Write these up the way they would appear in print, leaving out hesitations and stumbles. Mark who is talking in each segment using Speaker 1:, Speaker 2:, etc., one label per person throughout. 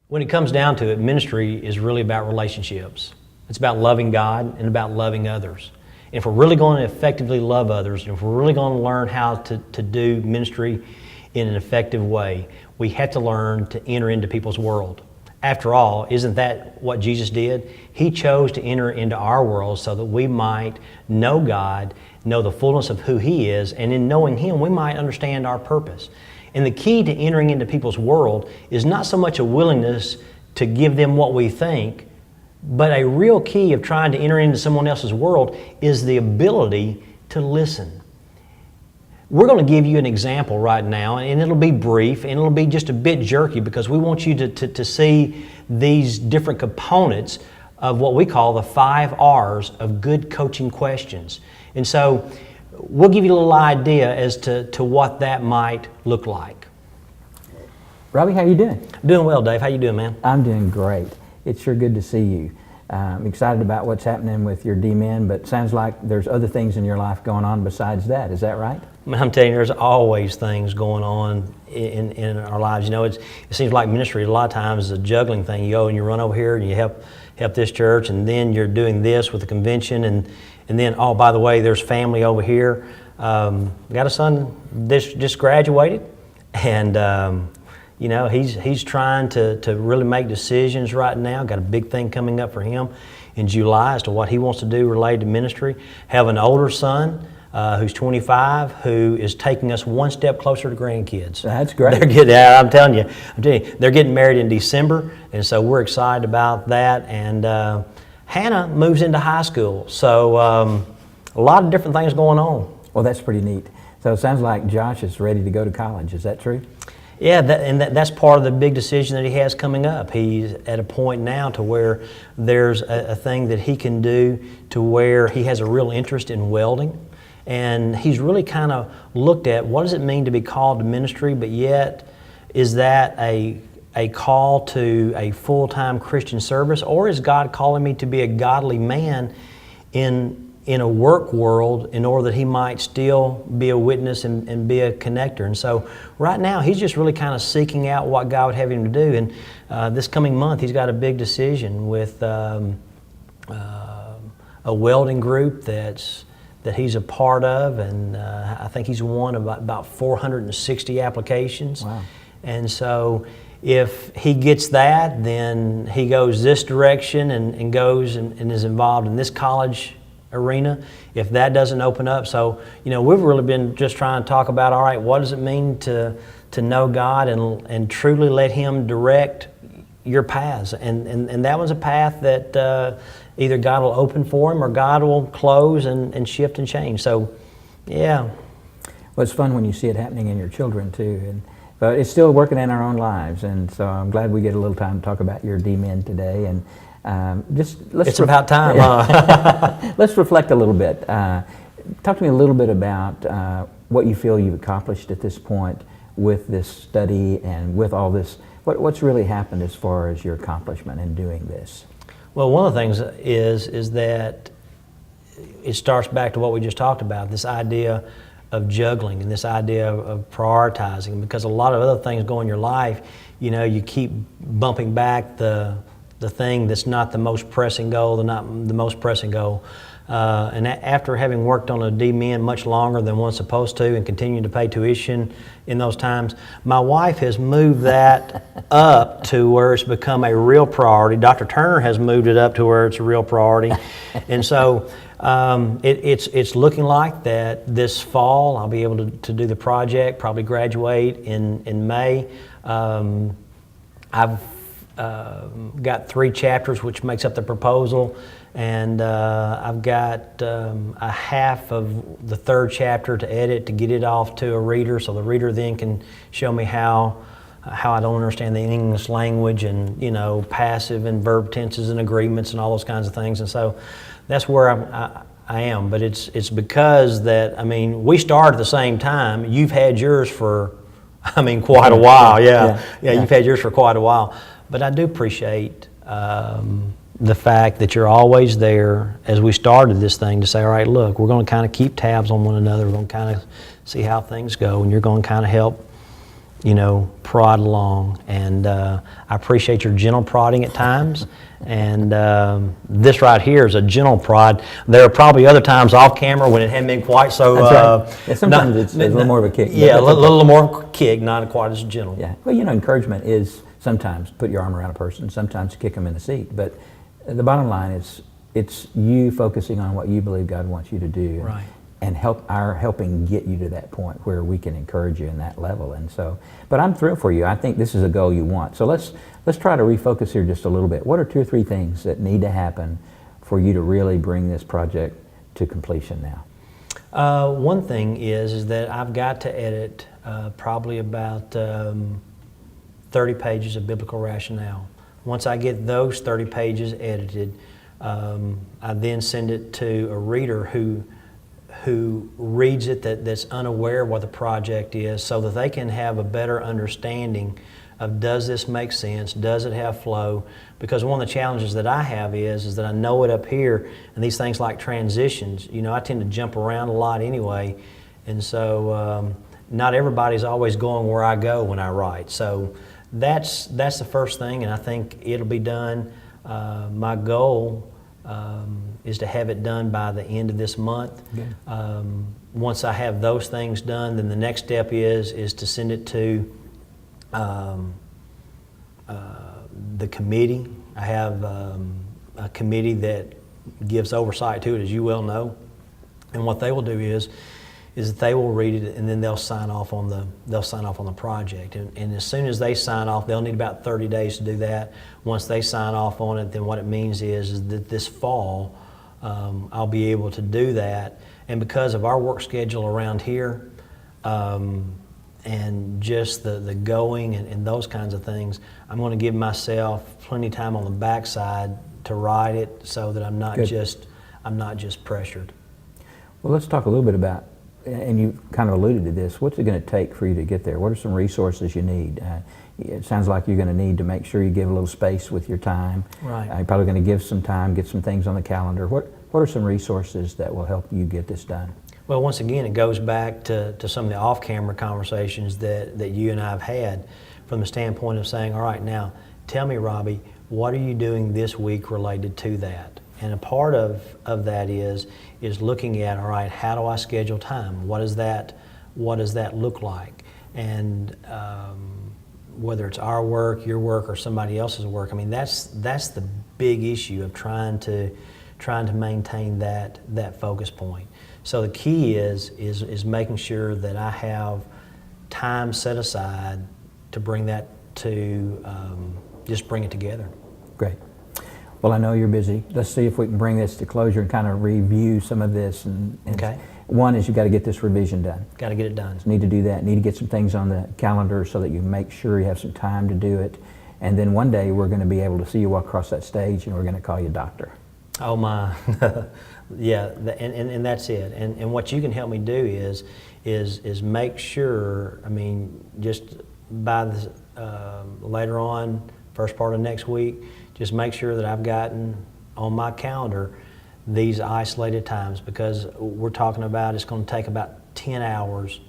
Speaker 1: When it comes down to it, ministry is really about relationships. It's about loving God and about loving others. And if we're really going to effectively love others, and if we're really going to learn how to do ministry in an effective way, we have to learn to enter into people's world. After all, isn't that what Jesus did? He chose to enter into our world so that we might know God, know the fullness of who He is, and in knowing Him, we might understand our purpose. And the key to entering into people's world is not so much a willingness to give them what we think, but a real key of trying to enter into someone else's world is the ability to listen. We're going to give you an example right now, and it'll be brief, and it'll be just a bit jerky because we want you to see these different components of what we call the 5 R's of good coaching questions. And so we'll give you a little idea as to what that might look like.
Speaker 2: Robbie, how you doing?
Speaker 1: Doing well, Dave. How you doing, man?
Speaker 2: I'm doing great. It's sure good to see you. I'm excited about what's happening with your D-Men, but sounds like there's other things in your life going on besides that. Is that right?
Speaker 1: I'm telling you, there's always things going on in our lives. You know, it seems like ministry a lot of times is a juggling thing. You go and you run over here and you help this church, and then you're doing this with the convention, and then, oh, by the way, there's family over here. Got a son just graduated, and you know, he's trying to really make decisions right now. Got a big thing coming up for him in July as to what he wants to do related to ministry. Have an older son who's 25 who is taking us one step closer to grandkids.
Speaker 2: That's great.
Speaker 1: They're getting, I'm telling you, they're getting married in December, and so we're excited about that. And Hannah moves into high school, so a lot of different things going on.
Speaker 2: Well, that's pretty neat. So it sounds like Josh is ready to go to college. Is that true?
Speaker 1: Yeah, that's part of the big decision that he has coming up. He's at a point now to where there's a thing that he can do to where he has a real interest in welding. And he's really kind of looked at what does it mean to be called to ministry, but yet is that a call to a full-time Christian service, or is God calling me to be a godly man in a work world in order that he might still be a witness and be a connector? And so right now he's just really kind of seeking out what God would have him to do. And this coming month he's got a big decision with a welding group that he's a part of, and I think he's won about 460 applications.
Speaker 2: Wow.
Speaker 1: And so if he gets that, then he goes this direction and goes and is involved in this college arena. If that doesn't open up, so you know, we've really been just trying to talk about, all right, what does it mean to know God and truly let Him direct your paths, and that was a path that either God will open for him or God will close and shift and change. So yeah.
Speaker 2: Well, it's fun when you see it happening in your children too, but it's still working in our own lives, and so I'm glad we get a little time to talk about your D-Men today. And it's
Speaker 1: about time.
Speaker 2: Let's reflect a little bit. Talk to me a little bit about what you feel you've accomplished at this point with this study and with all this. What's really happened as far as your accomplishment in doing this?
Speaker 1: Well, one of the things is that it starts back to what we just talked about, this idea of juggling and this idea of prioritizing, because a lot of other things go in your life, you know, you keep bumping back the thing that's not the most pressing goal, not the most pressing goal. And after having worked on a D-Men much longer than one's supposed to and continuing to pay tuition in those times, my wife has moved that up to where it's become a real priority. Dr. Turner has moved it up to where it's a real priority. And so it's looking like that this fall I'll be able to do the project, probably graduate in May. I've got 3 chapters, which makes up the proposal, and I've got a half of the 3rd chapter to edit to get it off to a reader, so the reader then can show me how I don't understand the English language and, you know, passive and verb tenses and agreements and all those kinds of things. And so that's where I am. But it's because that, I mean, we started at the same time. You've had yours for, I mean, quite a while. Yeah, you've had yours for quite a while. But I do appreciate the fact that you're always there as we started this thing to say, all right, look, we're going to kind of keep tabs on one another. We're going to kind of see how things go, and you're going to kind of help, you know, prod along. And I appreciate your gentle prodding at times. And this right here is a gentle prod. There are probably other times off camera when it hadn't been quite so.
Speaker 2: That's right. Yeah, sometimes it's a little more of a kick.
Speaker 1: Yeah, a little more kick, not quite as gentle.
Speaker 2: Yeah. Well, encouragement is sometimes put your arm around a person, sometimes kick them in the seat. But the bottom line is it's you focusing on what you believe God wants you to do.
Speaker 1: Right.
Speaker 2: And helping get you to that point where we can encourage you in that level. And so, but I'm thrilled for you. I think this is a goal you want. So let's try to refocus here just a little bit. What are 2 or 3 things that need to happen for you to really bring this project to completion now?
Speaker 1: One thing is that I've got to edit probably about 30 pages of biblical rationale. Once I get those 30 pages edited, I then send it to a reader who reads it that's unaware of what the project is, so that they can have a better understanding of, does this make sense, does it have flow? Because one of the challenges that I have is that I know it up here, and these things like transitions, I tend to jump around a lot anyway, and so not everybody's always going where I go when I write. So that's the first thing, and I think it'll be done. My goal is to have it done by the end of this month. Okay. Once I have those things done, then the next step is to send it to the committee. I have a committee that gives oversight to it, as you well know. And what they will do is that they will read it, and then they'll sign off on the project. And as soon as they sign off, they'll need about 30 days to do that. Once they sign off on it, then what it means is that this fall I'll be able to do that. And because of our work schedule around here, and just the going and those kinds of things, I'm going to give myself plenty of time on the backside to write it, so that I'm not just pressured.
Speaker 2: Well, let's talk a little bit about, and you kind of alluded to this, what's it going to take for you to get there? What are some resources you need? It sounds like you're going to need to make sure you give a little space with your time.
Speaker 1: Right.
Speaker 2: You're probably going to give some time, get some things on the calendar. What are some resources that will help you get this done?
Speaker 1: Well, once again, it goes back to some of the off-camera conversations that you and I have had, from the standpoint of saying, all right, now, tell me, Robbie, what are you doing this week related to that? And a part of that is looking at, all right, how do I schedule time? What does that look like? And whether it's our work, your work, or somebody else's work, I mean, that's the big issue of trying to maintain that focus point. So the key is making sure that I have time set aside to bring that to just bring it together.
Speaker 2: Great. Well, I know you're busy. Let's see if we can bring this to closure and kind of review some of this. And
Speaker 1: okay.
Speaker 2: One is you've got to get this revision done.
Speaker 1: Got to get it done.
Speaker 2: So need to do that. Need to get some things on the calendar so that you make sure you have some time to do it. And then one day we're going to be able to see you walk across that stage, and we're going to call you doctor.
Speaker 1: Oh my, yeah, and that's it. And what you can help me do is make sure, I mean, just by the, later on, first part of next week, just make sure that I've gotten on my calendar these isolated times, because we're talking about it's going to take about 10 hours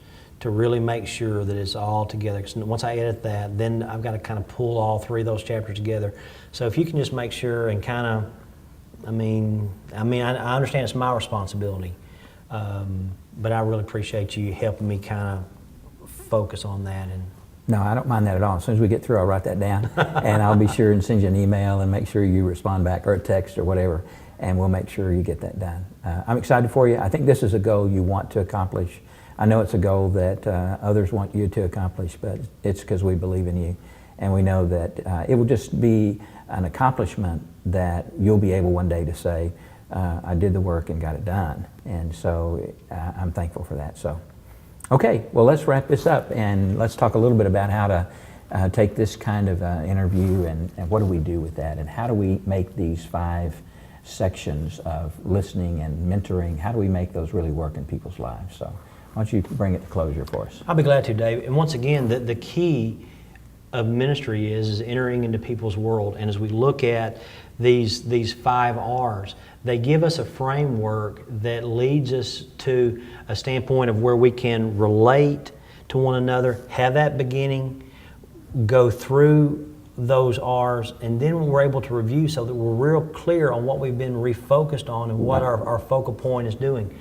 Speaker 1: to really make sure that it's all together. Because once I edit that, then I've got to kind of pull all 3 of those chapters together. So if you can just make sure and kind of, I understand it's my responsibility, but I really appreciate you helping me kind of focus on that. And
Speaker 2: no, I don't mind that at all. As soon as we get through, I'll write that down, and I'll be sure and send you an email and make sure you respond back, or a text or whatever, and we'll make sure you get that done. I'm excited for you. I think this is a goal you want to accomplish. I know it's a goal that others want you to accomplish, but it's because we believe in you, and we know that it will just be an accomplishment that you'll be able one day to say, I did the work and got it done. And so I'm thankful for that. So, okay, well, let's wrap this up, and let's talk a little bit about how to take this kind of interview and what do we do with that, and how do we make these 5 sections of listening and mentoring, how do we make those really work in people's lives? So why don't you bring it to closure for us?
Speaker 1: I'll be glad to, Dave. And once again, the key of ministry is entering into people's world. And as we look at these 5 R's, they give us a framework that leads us to a standpoint of where we can relate to one another, have that beginning, go through those R's, and then we're able to review so that we're real clear on what we've been refocused on and what our focal point is doing.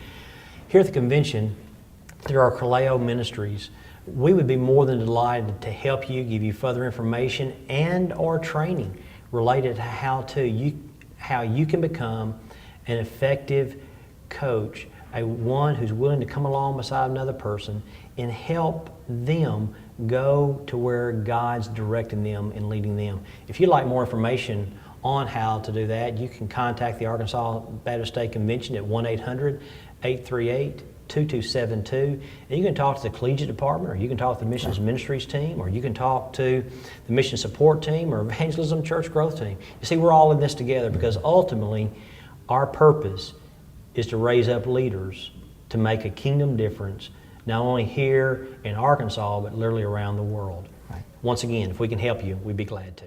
Speaker 1: Here at the convention, through our Kaleo ministries, we would be more than delighted to help you, give you further information and or training related to how you can become an effective coach, one who's willing to come along beside another person and help them go to where God's directing them and leading them. If you'd like more information on how to do that, you can contact the Arkansas Baptist State Convention at 1-800-838-2272. And you can talk to the collegiate department, or you can talk to the missions ministries team, or you can talk to the mission support team or evangelism church growth team. You see, we're all in this together because ultimately our purpose is to raise up leaders to make a kingdom difference, not only here in Arkansas, but literally around the world. Right. Once again, if we can help you, we'd be glad to.